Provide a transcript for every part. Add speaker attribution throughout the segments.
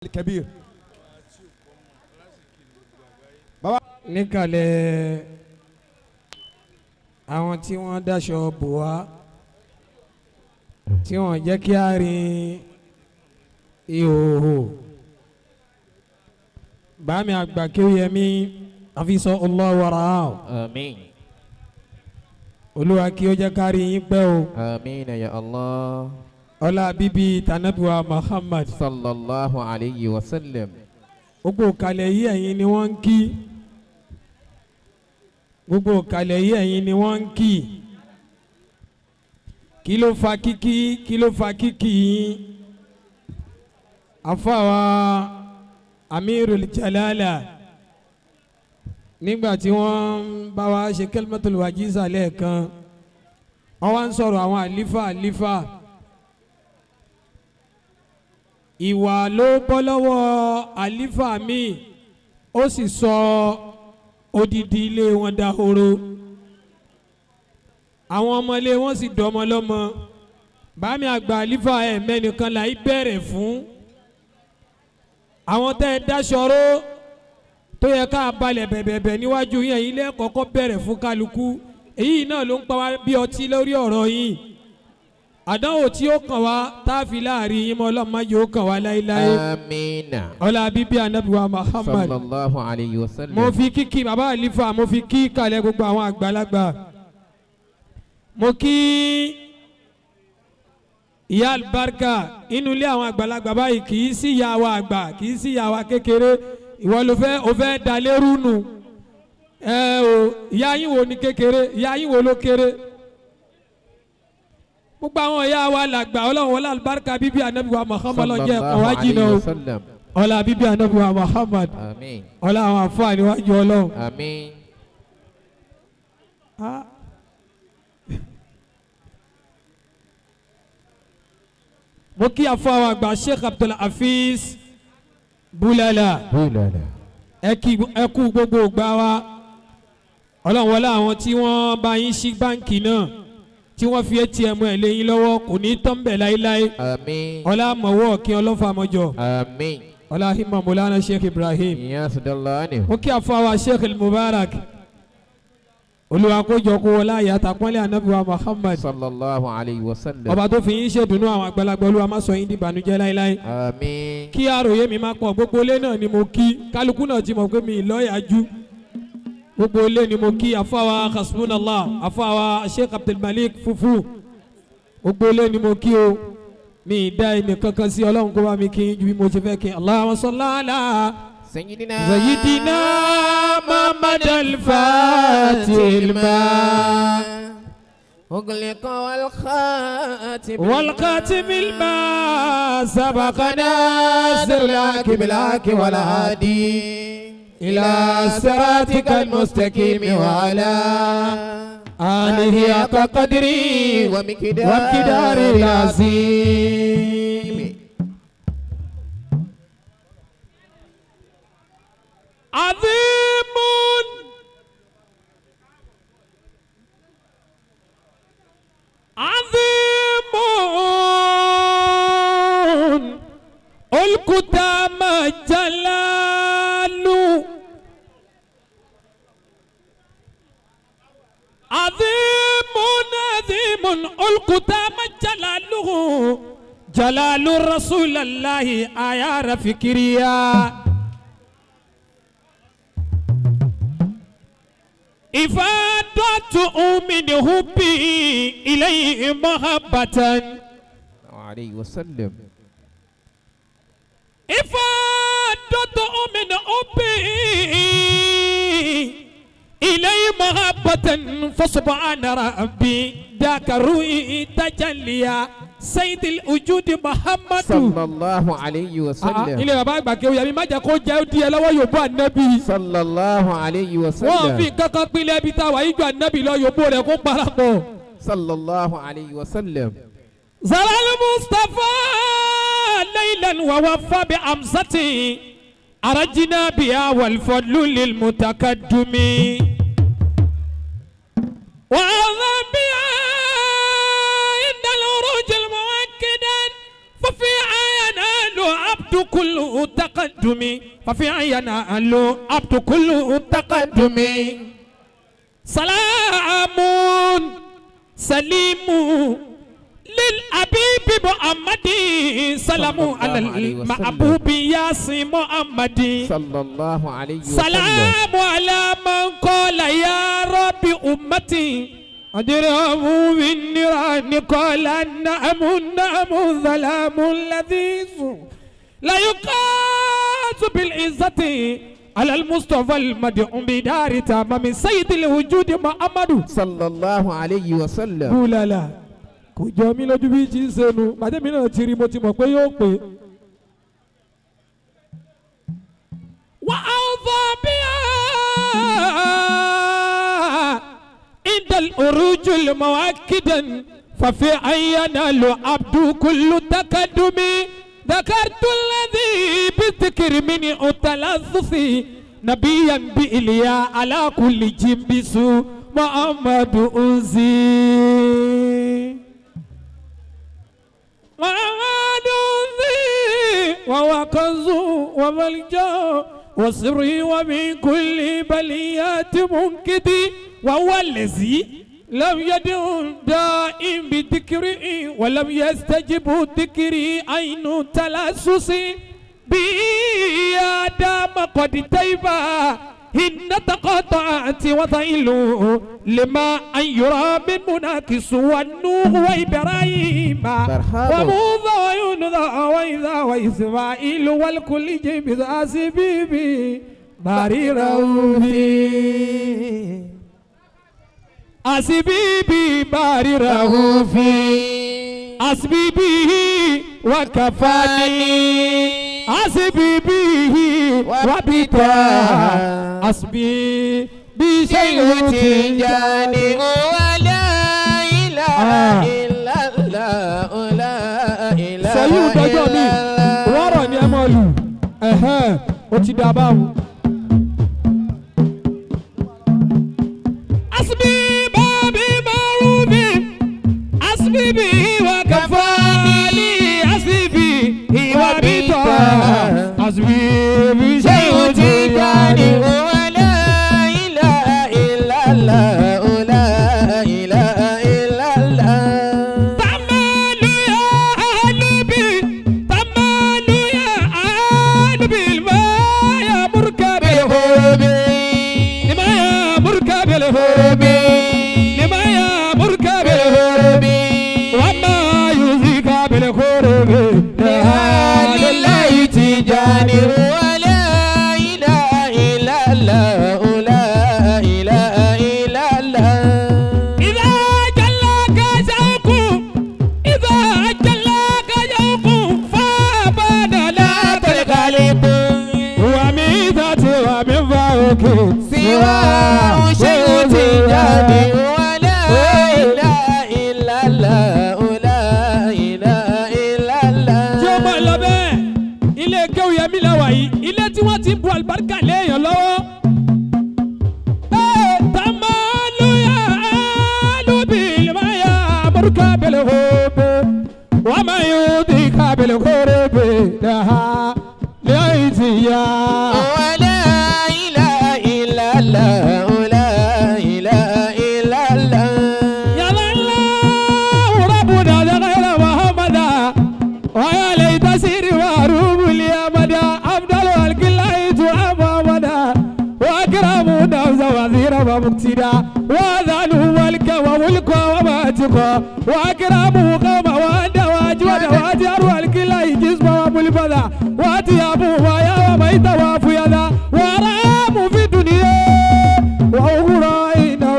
Speaker 1: الكبير baba.
Speaker 2: níkàlẹ̀ àwọn tí wọ́n dáṣọ bò wá tí wọ́n jẹ́ kí a rin ìhòòhò bàmí àgbà kéwìyẹmí àfisọ ọlọ́wọ́ra o.
Speaker 3: Àmín.
Speaker 2: olúwa kí ó jẹ́ ká rí yín pẹ́ o.
Speaker 3: Àmín ya Allah.
Speaker 2: ọlá bíbí tànàbíwá Muhammad.
Speaker 3: Sallallahu alayhi wa sallam.
Speaker 2: gbogbo kalẹ̀ yìí ẹ̀yin ni wọ́n ń kí gbogbo kalẹ̀ yìí ẹ̀yin ni wọ́n ń kí kí ló fa kíkí kí ló fa kíkí yín àfàwà Amirul Jalala nígbà tí wọ́n bá wa ṣe kalimatul wajiza lẹ́ẹ̀kan wọ́n wá ń sọ̀rọ̀ àwọn àlífà ìwà ló bọ́ lọ́wọ́ àlífà mi ó sì sọ odidi ilé wọn dahoro àwọn ọmọ ilé wọn sì dọmọ lọ́mọ bàmí àgbà àlífà ẹ̀ mẹ́nìkan là í bẹ̀rẹ̀ fún àwọn tẹ́ ẹ dáṣọró tó yẹ ká balẹ̀ bẹ̀bẹ̀bẹ̀ níwájú yẹn ilé kọ́kọ́ bẹ̀rẹ̀ fún kálukú èyí náà ló ń pa wá bí ọtí lórí ọ̀rọ̀ yìí àdánwò tí ó kàn wá táàfì láàrin yín mọ́ ọlọ́mọ yóò kàn wá láéláé.
Speaker 3: Amina.
Speaker 2: ọlá bíbí anabiwa Muhammad.
Speaker 3: Sallallahu alayhi wa sallam.
Speaker 2: mo fi kíkí bàbá àlífà mo fi kí kalẹ̀ gbogbo àwọn àgbàlagbà mo kí ìyá alibarika inú ilé àwọn àgbàlagbà báyìí kì í sí ìyá wa àgbà kì í sí ìyá wa kékeré ìwọ ló fẹ́ o fẹ́ dalérú nù o ìyá yín wo ni kékeré ìyá yín wo ló kéré gbogbo àwọn ìyá wa làgbà ọlọ́run wọlé alibarika bíbí anabi wa Muhammad lọ́jọ́ ẹ̀kọ́ wájú náà ọlá bíbí anabi wa Muhammad
Speaker 3: Àmín.
Speaker 2: ọlá àwọn àfáàní wájú ọlọ́run.
Speaker 3: Àmín.
Speaker 2: mo kí àfáà àgbà Sheikh Abdul Hafiz Bulala ẹ kú gbogbo ògbà wa ọlọ́run wọlé àwọn tí wọ́n bá yín sí báǹkì náà tí wọ́n fi ATM ẹ̀ léyìn lọ́wọ́ kò ní tán bẹ̀ láéláé.
Speaker 3: Àmín.
Speaker 2: ọlá mọ̀wọ́ kí ọlọ́fà mọ́jọ.
Speaker 3: Àmín.
Speaker 2: ọlá himma Maulana Sheikh Ibrahim.
Speaker 3: Ya Sadallani.
Speaker 2: ó kí àfọwà Sheikh Mubarak olùwàkójọ kó wọlé àyà àtàkùnlé anabiwa Muhammad.
Speaker 3: Sallallahu alayhi wa sallam.
Speaker 2: ọba tó fi yín ṣèdùnnú àwọn àgbàlagbà olúwa má sọ yín di ìbànújẹ́ láéláé.
Speaker 3: Àmín.
Speaker 2: kí àròyé mi má pọ̀ gbogbo ilé náà ni mo kí kálukú náà ti mọ̀ pé mi lọ́ọ̀yàjú gbogbo ilé ni mo kí àfọwà hasbunallah àfọwà Sheikh Abdulmalik Fufu gbogbo ilé ni mo kí o mi ìdá ẹni kankan sí ọlọ́run kó bá mi kí ju bí mo ṣe fẹ́ kí Allahumma salli ala
Speaker 3: Sayyidina
Speaker 2: Muhammad al-Fatih
Speaker 3: أغلق والخاتم
Speaker 2: والخاتم الما سبق ناصر لك بالحق والهادي إلى صراطك المستقيم وعلى آله حق قدري ومقداره العظيم عظيم عظيم الكتام جلال عظيم عظيم الكتام جلاله جلال رسول الله آيار فكريا إفادة من حبي إليه محبة
Speaker 3: عليه وسلم.
Speaker 2: إفادة من حبي إليه محبة فسبحان ربي ذاك الروح تجليا سيد الوجود محمد
Speaker 3: صلى الله عليه وسلم.
Speaker 2: ilé bàbá àgbà kéwì yàmi má jẹ́ kó jẹ́ ó di ẹ lọ́wọ́ yòóbó ànábì.
Speaker 3: صلى الله عليه وسلم.
Speaker 2: wọ́n fi kankan pinlẹ̀ ibi tá a wà yíjọ ànábì lọ yòóbó rẹ̀ kó parapọ̀.
Speaker 3: صلى الله عليه وسلم.
Speaker 2: زلال مصطفى ليلا ووفى بأمسته أرجنا بها والفضل للمتقدم وأعظم بها عند العروج المؤكدا ففي ينال عبد عبد كل تقدم ففي ينال عبد كل تقدم سلام سليم للحبيب محمد سلام على المحبوب ياسين محمد
Speaker 3: صلى الله عليه وسلم.
Speaker 2: سلام على من قال يا رب أمتي أدرهم بالنيران قال النعم النعم ظلام الذي لا يقاس بالعزة على المصطفى المدعو بدار تمام سيد الوجود محمد
Speaker 3: صلى الله عليه وسلم.
Speaker 2: بولالا kò jọ mí lójú bí ti ń sẹnu màdémi náà ti rí mo ti mọ̀ pé yóò pé. wà á fọ bí indal urujul mawakidan fafi ayana lo abdu kullu takadumi ذكرت الذي بالذكر من التلذذ نبيا بإليا على كل جنبس محمد أنزي محمد أنزي وهو كنز وملجأ وسري ومن كل بليات منكدي وهو الذي لم يدع دائم بذكره ولم يستجب ذكري عين تلسس بيادام قد تيبا إن تقطعت وضيله لما أن يرى من مناكس والنوح وإبراهيم وموسى ويونس وإذا وإسماعيل والكل جيب أسبيبي باري روفي أسبيبي باري روفي أسبيبي وكفاني أسبيبي وبتا أسبي بشيء
Speaker 3: تجاني ولا إله إلا الله لا إله
Speaker 2: سيود جمي وراني أمالو وتداباو أسبي بابي معروفي أسبي وكفاني أسبي وبتا أسبي بشيء تجاني
Speaker 3: ولا إله إلا الله لا إله إلا الله
Speaker 2: تمالو يا أهل بي تمالو يا أهل بالما يا مركب
Speaker 3: بالحب
Speaker 2: لما يا مركب
Speaker 3: بالحب
Speaker 2: لما يا مركب
Speaker 3: بالحب
Speaker 2: وما يزيك بالقرب
Speaker 3: لأهل الله تجاني ولا إله إلا الله لا إله إلا الله
Speaker 2: إذا جلاك شوق إذا جلاك شوق فابد لا
Speaker 3: الغالب
Speaker 2: وميزة ومن فوق
Speaker 3: سواه شيء تجاني ولا إله إلا الله لا إله إلا الله
Speaker 2: tí ó mọ̀ lọ bẹ́ẹ̀ ilé kéwù yẹmí lẹ́wà yìí ilé tí wọ́n ti bu àlùbáríkà léèyàn lọ́wọ́. tamaluya alubilmaya amurka belhobe wamayudi kabelhorebe daha leitiya.
Speaker 3: ولا إله إلا الله لا إله إلا الله
Speaker 2: يلا الله ربنا غير محمد ويا ليت سيري وأروب لي أبدا أفضل الكلايت أبدا وأكرم نفس وزير ومقتدا وأذن ملك وملك وماتك وأكرم قوم وأدواج ودواج أروى الكلاي جسم وملفدا وأتياب ويا وميت وفيدا ورام في الدنيا وأخرى إنه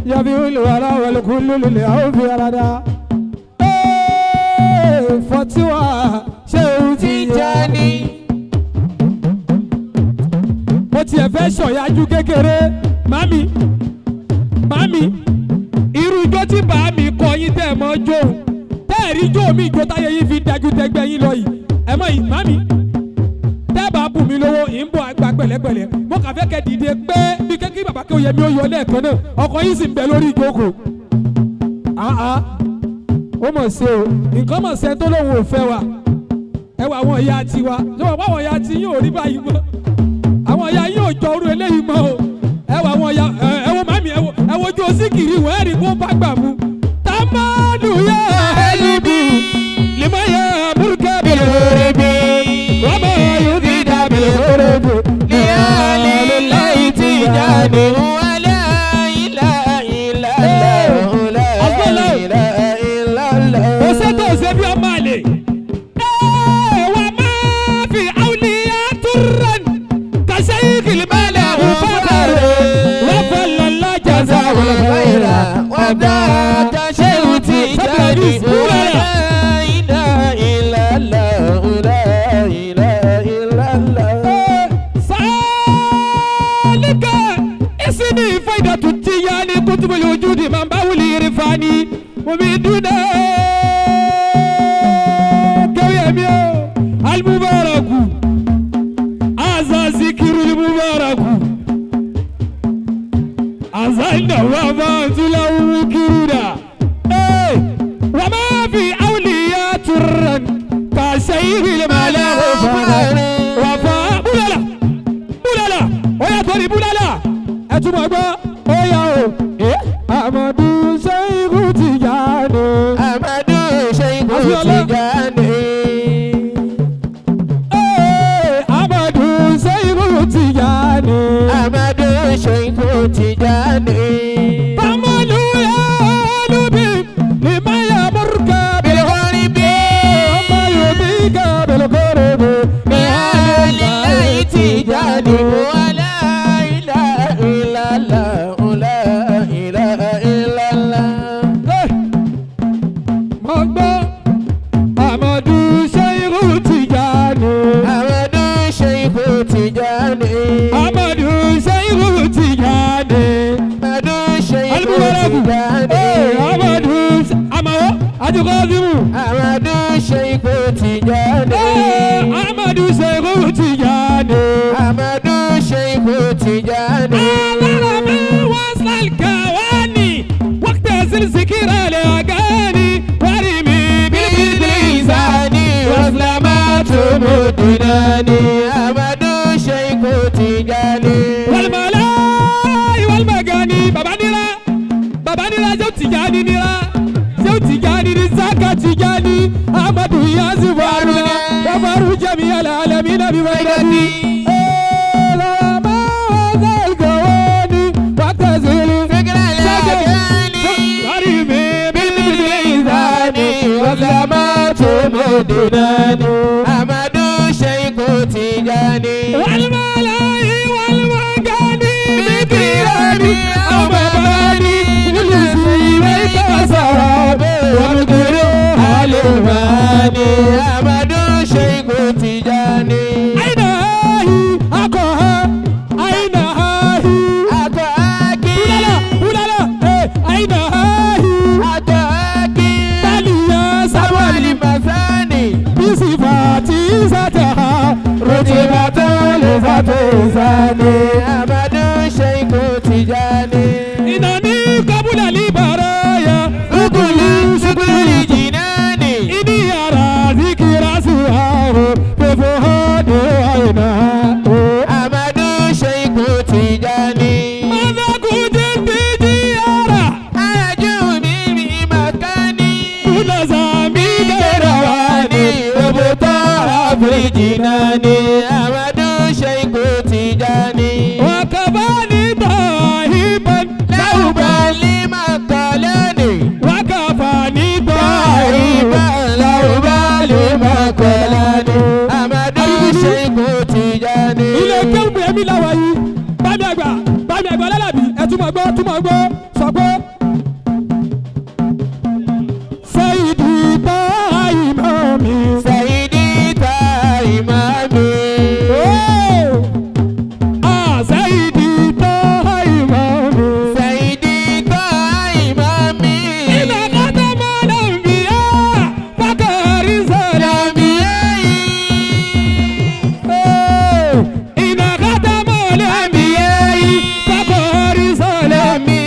Speaker 2: يبيع الولا والكل للعوف يردا فتوى شوتي
Speaker 3: تجاني
Speaker 2: mo tiẹ̀ fẹ́ sọ̀yájú kékeré mami irú ijó tí bàá mi kọ yín tẹ́ ẹ mọ́ jó tẹ́ẹ̀rí jó mi ìjó táyé yín fi dájú tẹ́gbẹ́ yín lọ yìí ẹ mọ̀ yìí mami tẹ́ẹ̀bà bù mí lówó yìí ń bọ̀ àgbà pẹ̀lẹ́pẹ̀lẹ́ mo kà fẹ́ kẹ́ dìde pé bí kékeré bàbá kí oyè mi ó yọ lẹ́ẹ̀kan náà ọkọ yín sì ń bẹ lórí ìjókòó ó mọ̀ ṣe o nǹkan mọ̀ ṣe tó lóun ò fẹ́ wa ẹ wọ àwọn ìyá tiwa lọ́wọ́ báwọn ìyá ti yóò rí báyìí mọ́ àwọn ìyá yóò jọ orú eléyìí mọ́ o ẹ wọ àwọn ìyá ẹ wọ mami ẹ wọ ojú síkìrì wọ ẹ rí kó bá gbà mú. tamadu yẹ ẹlíbi limọ yẹ burúkẹ bìrì hórebi wàmọ yóò fi dàbí hórebi ní alẹ́ lẹ́yìn tí jáde
Speaker 3: wàlá ilà ilà ilà ilà.
Speaker 2: ó ṣètò òṣèbí ọmọ àlè.
Speaker 3: وذاك شيء تجاري لا إله إلا الله لا إله إلا الله.
Speaker 2: سالك اسمي فايدة التياني كتب الوجود من باول يرفعني ومن دون كويميو المبارك هذا ذكر المبارك أزلنا وما تلو كرونا وما في أولياء ترن كسير الملا وفا بولالا بولالا ويا تولي بولالا أتوما با ويا أمدو شيخ تجاني
Speaker 3: أمدو شيخ تجاني
Speaker 2: أمدو شيخ تجاني
Speaker 3: أمدو شيخ تجاني.
Speaker 2: فمالو يا لبي لما يمرك
Speaker 3: بالغرب
Speaker 2: وما يبيك بالغرب
Speaker 3: بأهل الله تجاني ولا إله إلا الله لا إله إلا الله.
Speaker 2: مغبا أمدو شيخ تجاني
Speaker 3: أمدو شيخ تجاني
Speaker 2: أمدو شيخ تجاني
Speaker 3: أمدو شيخ
Speaker 2: المبارك
Speaker 3: تجاني
Speaker 2: أمدو أمو أتقاذمو
Speaker 3: أمدو شيخ تجاني
Speaker 2: أمدو شيخ تجاني
Speaker 3: أمدو شيخ تجاني.
Speaker 2: أمر وصل الكواني وقت الذكرى لأغاني ورمي بالبلسان
Speaker 3: وظلمات مدناني أمدو شيخ تجاني
Speaker 2: والملاي والمغاني بابا نيرا جو تجاني نيرا جو تجاني رزاقة تجاني أمدو يا زفارنا وفارو جميع العالمين بميرتي
Speaker 3: وظلمات مدناني أمدو شيخ تجاني
Speaker 2: والملاي والمغاني
Speaker 3: بكرامي
Speaker 2: أو مباني
Speaker 3: ليك سراب ومدر الإيماني أمدو شيخ تجاني.
Speaker 2: أين هاي أكوها أين هاي
Speaker 3: أتاكي
Speaker 2: ولا أين هاي
Speaker 3: أتاكي
Speaker 2: تاليا
Speaker 3: سوالي
Speaker 2: سوالي
Speaker 3: مثاني
Speaker 2: بصفاتي ذاتها
Speaker 3: رتبة لذات زاني أمدو شيخ تجاني.
Speaker 2: إنني قبل البرايا
Speaker 3: ركن شكر جناني
Speaker 2: إني أرى ذكر سواه بفهاد عينها
Speaker 3: أمدو شيخ تجاني.
Speaker 2: ماذا كنت بجيارة
Speaker 3: أرجو من مكاني
Speaker 2: كل زامي
Speaker 3: رواني وبطارة في جناني أمدو شيخ تجاني.
Speaker 2: وكفاني ضاهبا
Speaker 3: لو بالي مقالاني
Speaker 2: وكفاني
Speaker 3: طيبا لو بالي مقالاني أمدو شيخ تجاني.
Speaker 2: ilé kéwù èmi làwọ̀ yìí bámi àgbà lálàbí ẹ túmọ̀ gbọ́ sọ pé. Sayidi ta imami.
Speaker 3: Sayidi ta imami.
Speaker 2: Sayidi ta imami.
Speaker 3: Sayidi ta imami.
Speaker 2: Ina kata malam biya fakari salami. Ina kata malam biya fakari salami.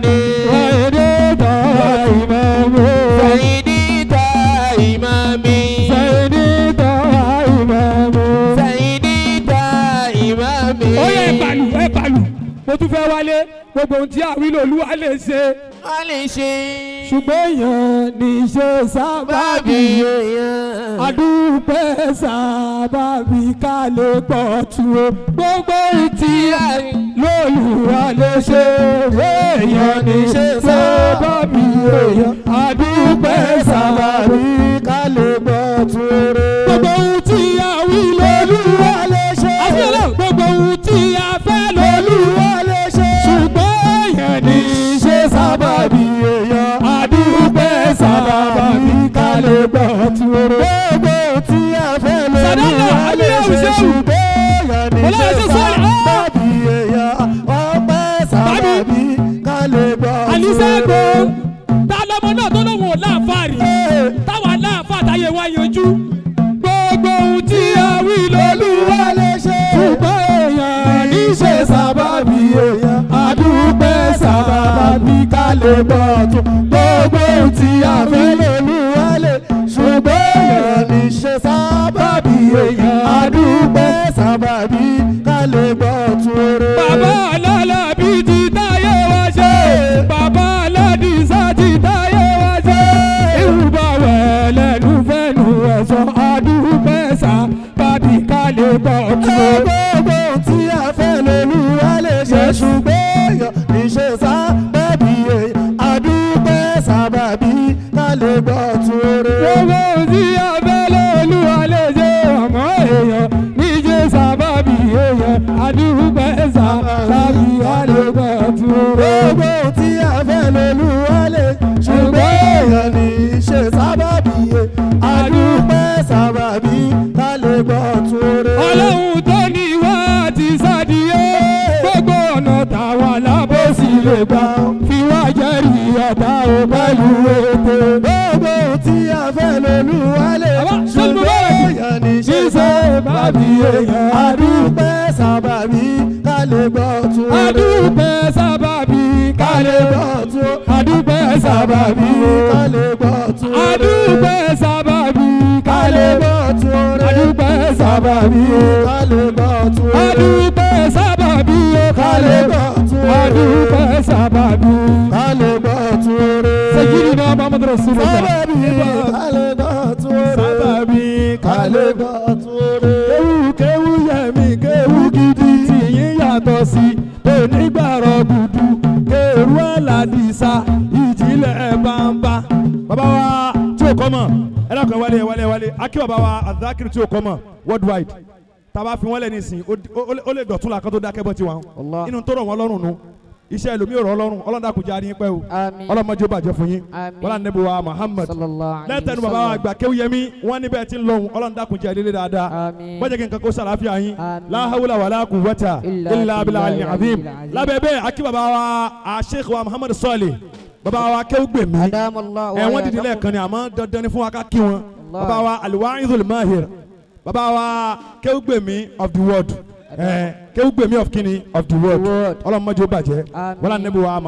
Speaker 3: Makolani.
Speaker 2: Sayyidita Imamu.
Speaker 3: Sayyidita Imami.
Speaker 2: Sayyidita Imamu.
Speaker 3: Sayyidita Imami.
Speaker 2: Ó yẹ ẹ bàlù mo tún fẹ́ wálé gbogbo ohun tí àwílò olúwa lè ṣe.
Speaker 3: Wọ́n lè ṣe.
Speaker 2: ṣùgbọ́n èèyàn ní í ṣe sábàbí. àdúpẹ́ sábàbí ká lè pọ̀ tu o. gbogbo ohun tí lólùwà lè ṣe. èèyàn ní í ṣe sábàbí. àdúpẹ́ sábàbí ká lè pọ̀ tu o. gbogbo ohun tí àwílò olúwa lè ṣe. gbogbo ohun tí a fẹ́ lólùwà lè ṣe. ṣùgbọ́n èèyàn ní í ṣe sábàbí. àdúpẹ́ sábàbí ká lè gbọ́ tí o rò. gbogbo tí a fẹ́ lólùwà lè ṣe. ṣùgbọ́n èèyàn ní í ṣe sábàbí. ọpẹ́ sábàbí ká lè gbọ́ tí o rò. àlìsẹ́gbò ta lọmọ náà tó lóun ò láǹfààní táwa láǹfààní wa yanjú. gbogbo ohun tí a wí lólùwà lè ṣe. ṣùgbọ́n èèyàn ní í ṣe sábàbí. àdúpẹ́ sábàbí ká lè gbọ́ tún. gbogbo ohun tí a fẹ́ lólùwà lè. ṣùgbọ́n èèyàn ní í ṣe sábàbí. àdúpẹ́ sábàbí ká lè gbọ́ tún. bàbá alálàbí ti táyé wá ṣe. bàbá aládìsá ti táyé wá ṣe. ìwúbà wẹ̀ lẹ́nu fẹ́nu ẹ̀sọ́. àdúpẹ́ sábàbí ká lè gbọ́ tún. gbogbo tí a fẹ́ lólùwà lè ṣe. ṣùgbọ́n èèyàn ní í ṣe sábàbí. àdúpẹ́ sábàbí ká lè gbọ́ tún. gbogbo tí a fẹ́ lólùwà lè ṣe. ọmọ èèyàn ní í ṣe sábàbí. àdúpẹ́ sábàbí ká lè gbọ́ tún. gbogbo tí a fẹ́ lólùwà lè ṣe. ṣùgbọ́n èèyàn ní í ṣe sábàbí. àdúpẹ́ sábàbí ká lè gbọ́ tún. ọlọ́run tó ní wá ti sádìyẹ. gbogbo ọ̀nà táwa lábòsí lè gbà. fi wá jẹ́rìí ọ̀tá o pẹ̀lú ètò. gbogbo tí a fẹ́ lólùwà lè. ṣùgbọ́n èèyàn ní í ṣe sábàbí. àdúpẹ́ sábàbí ká lè gbọ́ tún. àdúpẹ́ sábàbí ká lè gbọ́ tún. àdúpẹ́ sábàbí ká lè gbọ́ tún. àdúpẹ́ sábàbí ká lè gbọ́ tún. àdúpẹ́ sábàbí ká lè gbọ́ tún. àdúpẹ́ sábàbí ká lè gbọ́ tún. àdúpẹ́ sábàbí ká lè gbọ́ tún. Sayyidina Muhammad Rasulullah. sábàbí ká lè gbọ́ tún. sábàbí ká lè gbọ́ tún. kéwú yẹmi kéwú gidi tìyín yàtọ̀ sí onígbàrọ̀ gudu kéwú aládìsá ìjìnlẹ̀ bàbá. bàbá wa tí o kọ́ mọ̀ ẹ dákun wálé akí bàbá wa Azakir tí o kọ́ mọ̀ worldwide tàbá fi wọ́n lẹ̀ nísìn ó lè dọ̀tún la kán tó dákẹ́ bọ́ tiwa inú tó rọ̀ wọ́n lọ́rùn nu iṣẹ́ ẹlòmíì rọ̀ ọlọ́run ọlọ́dàkùnjá ní pẹ́ o ọlọ́mọdé ó bàjẹ́ fún yín wọ́n nẹ́bí wa Muhammad lẹ́tẹ̀ẹ́nu bàbá wa àgbà kéwú yẹmí wọ́n níbẹ̀ tí ń lọ́hùn ọlọ́dàkùnjá lílé dáadáa bọ́jẹ̀ kí n kankan sàlàáfíà yín la hawla wala quwwata illa billahi al-azim lábẹ́ bẹ́ẹ̀ akí bàbá wa Sheikh wa Muhammad Salih bàbá wa kéwú gbèmí wọ́n dìde lẹ́ẹ̀kan ni àmọ́ dandan ni fún wa ká kí wọn bàbá wa al-wa'izul mahir bàbá wa kéwú gbèmí of the world kéwú gbèmí of kini of the world ọlọ́mọdé ó bàjẹ́ wọ́n nẹ́bí wa